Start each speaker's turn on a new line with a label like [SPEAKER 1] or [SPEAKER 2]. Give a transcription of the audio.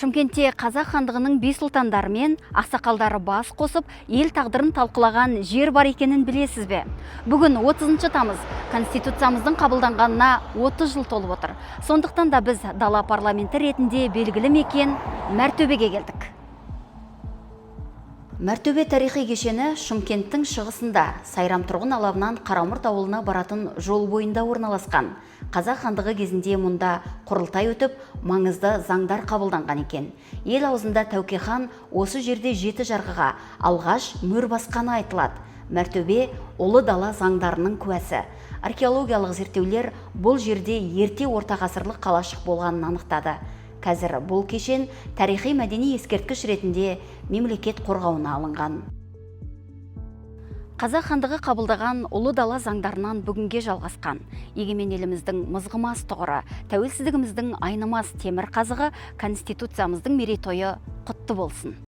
[SPEAKER 1] Шымкентте Қазақ хандығының би сұлтандары мен ақсақалдары бас қосып, ел тағдырын талқылаған жер бар екенін білесіз бе? Бүгін 30 тамыз Конституциямыздың қабылданғанына 30 жыл толып отыр. Сондықтан да біз дала парламенті ретінде белгілі мекен Мәртөбеге келдік. Мәртөбе тарихи кешені Шымкенттің шығысында, Сайрам тұрғын алабынан Қарамұрт ауылына баратын жол бойында орналасқан. Қазақ хандығы кезінде мұнда құрылтай өтіп, маңызды заңдар қабылданған екен. Ел аузында Тәуке хан осы жерде 7 жарғыға алғаш мөр басқаны айтылады. Мәртөбе ұлы дала заңдарының куәсі. Археологиялық зерттеулер бұл жерде ерте орта ғасырлық қалашық болғанын анықтады. Қазір бұл кешен тарихи мәдени ескерткіш ретінде мемлекет қорғауына алынған. Қазақ хандығы қабылдаған ұлы дала заңдарынан бүгінге жалғасқан. Егемен еліміздің мызғымас тұғыры, тәуелсіздігіміздің айнымас темір қазығы, Конституциямыздың мерейтойы құтты болсын.